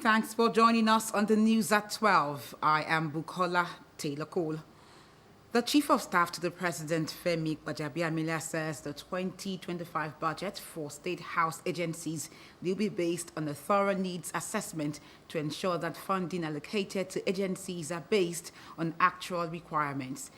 Thanks for joining us on the news at 12. I am Bukola Taylor Cole. The Chief of Staff to the President, Femi Gbajabiamila, says the 2025 budget for State House agencies will be based on a thorough needs assessment to ensure that funding allocated to agencies are based on actual requirements.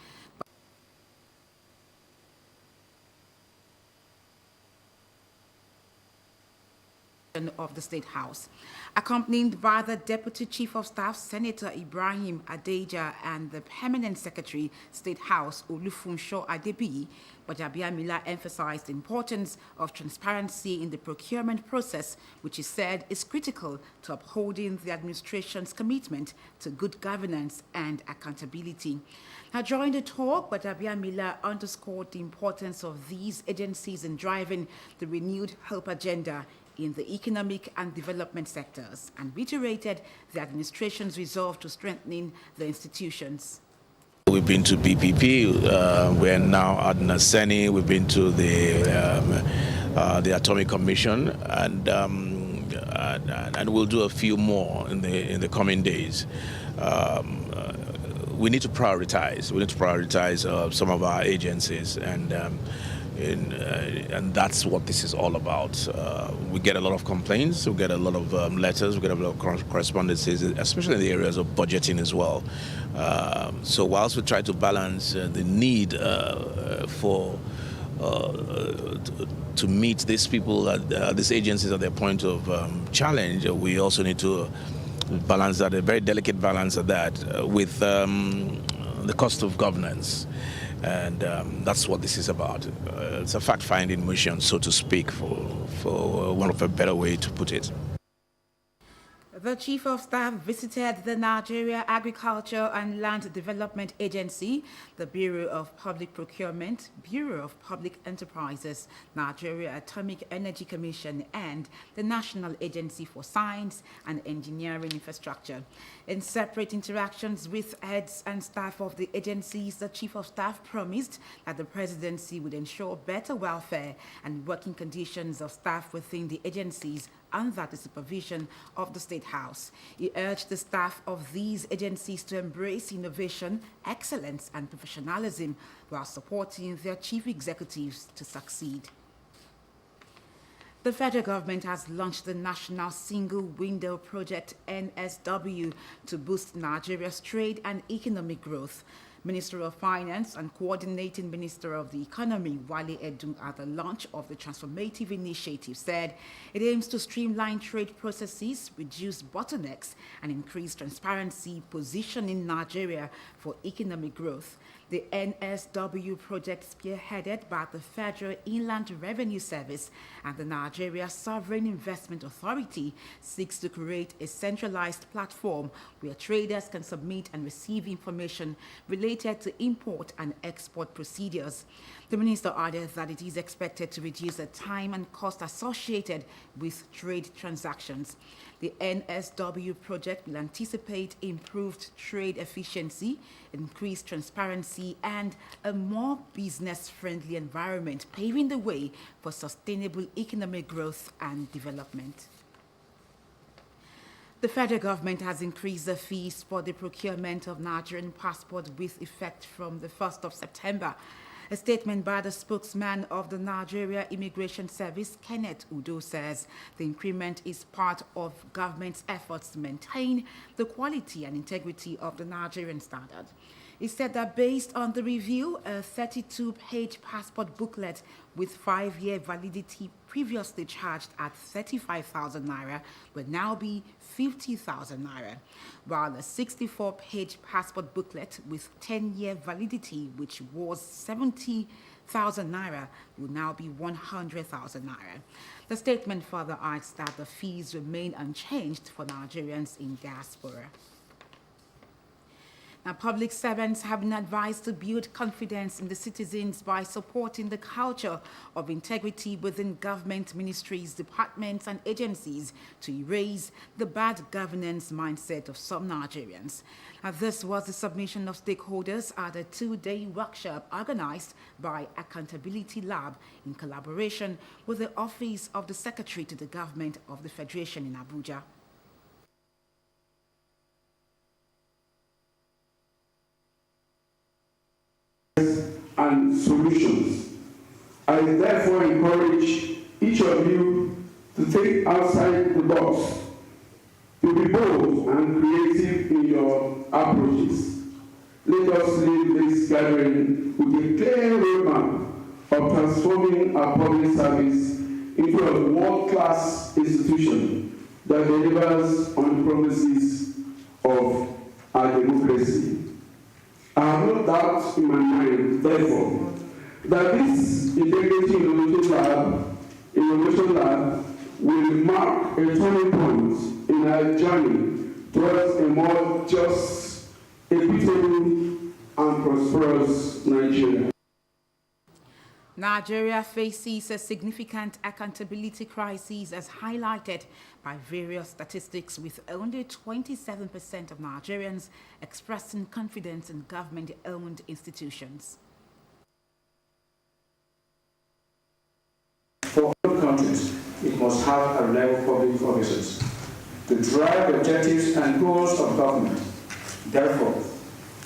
Of the State House, accompanied by the Deputy Chief of Staff, Senator Ibrahim Adeja, and the Permanent Secretary, State House, Olufunsho Adebiyi, Gbajabiamila emphasized the importance of transparency in the procurement process, which he said is critical to upholding the administration's commitment to good governance and accountability. Now, during the talk, Gbajabiamila underscored the importance of these agencies in driving the renewed hope agenda in the economic and development sectors, and reiterated the administration's resolve to strengthening the institutions. We've been to BPP, we're now at NASENI, we've been to the Atomic Commission, and we'll do a few more in the coming days. We need to prioritize. We need to prioritize some of our agencies, and that's what this is all about. We get a lot of complaints, we get a lot of letters, we get a lot of correspondences, especially in the areas of budgeting as well. So whilst we try to balance the need to meet these people, these agencies at their point of challenge, we also need to balance that, a very delicate balance of that, with the cost of governance. And that's what this is about. It's a fact-finding mission, so to speak, for one of a better way to put it. The Chief of Staff visited the Nigeria Agriculture and Land Development Agency, the Bureau of Public Procurement, Bureau of Public Enterprises, Nigeria Atomic Energy Commission, and the National Agency for Science and Engineering Infrastructure. In separate interactions with heads and staff of the agencies, the Chief of Staff promised that the presidency would ensure better welfare and working conditions of staff within the agencies under the supervision of the State House. He urged the staff of these agencies to embrace innovation, excellence, and professionalism while supporting their chief executives to succeed. The federal government has launched the National Single Window Project, NSW, to boost Nigeria's trade and economic growth. Minister of Finance and Coordinating Minister of the Economy, Wale Edun, at the launch of the transformative initiative, said it aims to streamline trade processes, reduce bottlenecks, and increase transparency, positioning Nigeria for economic growth. The NSW project, spearheaded by the Federal Inland Revenue Service and the Nigeria Sovereign Investment Authority, seeks to create a centralized platform where traders can submit and receive information related to import and export procedures. The minister added that it is expected to reduce the time and cost associated with trade transactions. The NSW project will anticipate improved trade efficiency, increased transparency, and a more business-friendly environment, paving the way for sustainable economic growth and development. The federal government has increased the fees for the procurement of Nigerian passports with effect from the 1st of September. A statement by the spokesman of the Nigeria Immigration Service, Kenneth Udo, says the increment is part of government's efforts to maintain the quality and integrity of the Nigerian standard. He said that based on the review, a 32-page passport booklet with 5-year validity previously charged at 35,000 naira will now be 50,000 naira, while a 64-page passport booklet with 10-year validity, which was 70,000 naira, will now be 100,000 naira. The statement further adds that the fees remain unchanged for Nigerians in diaspora. Now, public servants have been advised to build confidence in the citizens by supporting the culture of integrity within government ministries, departments, and agencies to erase the bad governance mindset of some Nigerians. Now, this was the submission of stakeholders at a 2-day workshop organized by Accountability Lab in collaboration with the Office of the Secretary to the Government of the Federation in Abuja. and solutions. I therefore encourage each of you to think outside the box, to be bold and creative in your approaches. Let us leave this gathering with a clear roadmap of transforming our public service into a world-class institution that delivers on the promises of our democracy. I have no doubt in my mind, therefore, that this Integrity Innovation Lab will mark a turning point in our journey towards a more just, equitable, and prosperous Nigeria. Nigeria faces a significant accountability crisis as highlighted by various statistics, with only 27% of Nigerians expressing confidence in government-owned institutions. For all countries, it must have a reliable public officers to drive the objectives and goals of government. Therefore,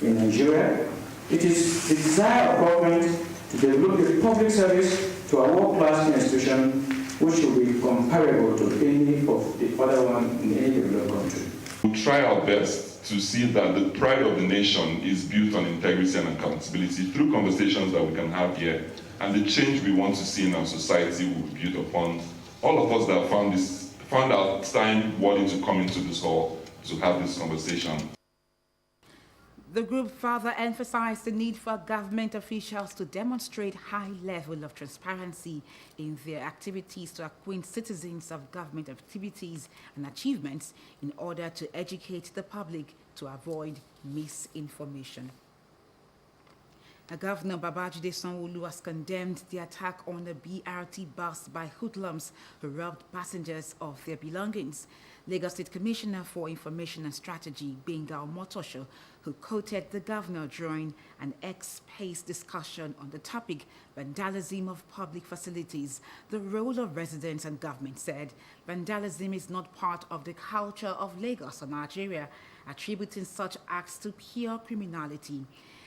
in Nigeria, it is the desire of government to develop a public service to a world-class institution which will be comparable to any of the other one in any developed country. We try our best to see that the pride of the nation is built on integrity and accountability through conversations that we can have here, and the change we want to see in our society will be built upon all of us that found our time wanting to come into this hall to have this conversation. The group further emphasized the need for government officials to demonstrate high level of transparency in their activities to acquaint citizens of government activities and achievements in order to educate the public to avoid misinformation. Governor Babajide Sanwo-Olu has condemned the attack on the BRT bus by hoodlums who robbed passengers of their belongings. Lagos State Commissioner for Information and Strategy, Benga Omotosho, who quoted the governor during an X-Space discussion on the topic vandalism of public facilities, the role of residents and government, said vandalism is not part of the culture of Lagos or Nigeria, attributing such acts to pure criminality.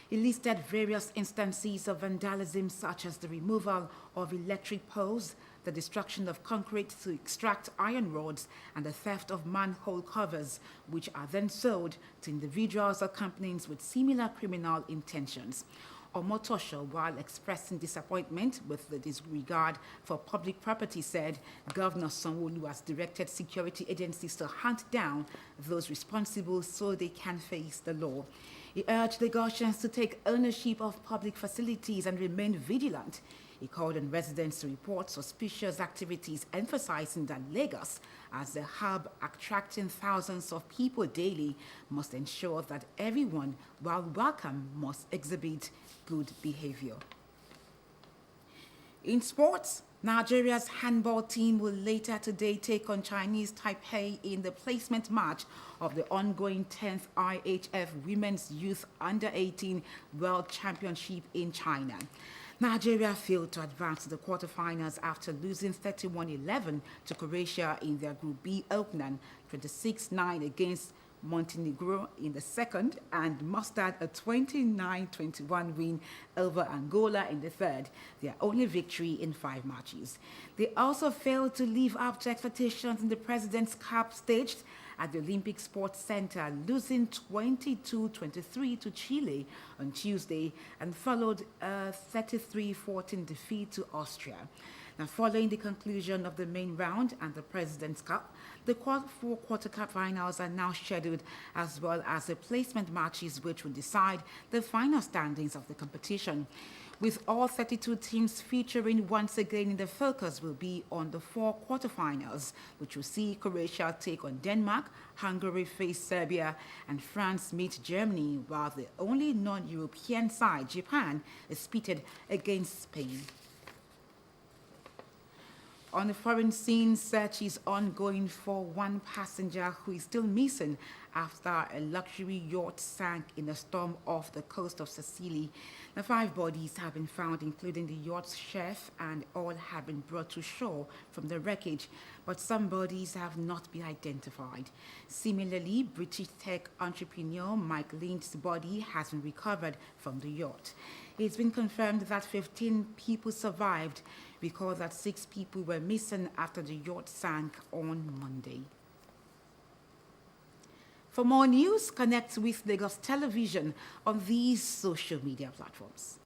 He listed various instances of vandalism, such as the removal of electric poles, the destruction of concrete to extract iron rods, and the theft of manhole covers, which are then sold to individuals or companies with similar criminal intentions. Omotosho, while expressing disappointment with the disregard for public property, said Governor Sanwo-Olu has directed security agencies to hunt down those responsible so they can face the law. He urged Lagosians to take ownership of public facilities and remain vigilant. He called on residents to report suspicious activities, emphasizing that Lagos, as the hub attracting thousands of people daily, must ensure that everyone, while welcome, must exhibit good behavior. In sports, Nigeria's handball team will later today take on Chinese Taipei in the placement match of the ongoing 10th IHF Women's Youth Under-18 World Championship in China. Nigeria failed to advance to the quarterfinals after losing 31-11 to Croatia in their Group B opener, 26-9 against Montenegro in the second, and mustered a 29-21 win over Angola in the third, their only victory in 5 matches. They also failed to live up to expectations in the President's Cup staged at the Olympic Sports Center, losing 22-23 to Chile on Tuesday, and followed a 33-14 defeat to Austria. Now, following the conclusion of the main round and the President's Cup, the 4 quarter cup finals are now scheduled, as well as the placement matches which will decide the final standings of the competition. With all 32 teams featuring once again in the focus will be on the 4 quarterfinals, which will see Croatia take on Denmark, Hungary face Serbia, and France meet Germany, while the only non-European side, Japan, is pitted against Spain. On the foreign scene, search is ongoing for one passenger who is still missing after a luxury yacht sank in a storm off the coast of Sicily. The 5 bodies have been found, including the yacht's chef, and all have been brought to shore from the wreckage, but some bodies have not been identified. Similarly, British tech entrepreneur Mike Lind's body has been recovered from the yacht. It's been confirmed that 15 people survived. Recall that 6 people were missing after the yacht sank on Monday. For more news, connect with Lagos Television on these social media platforms.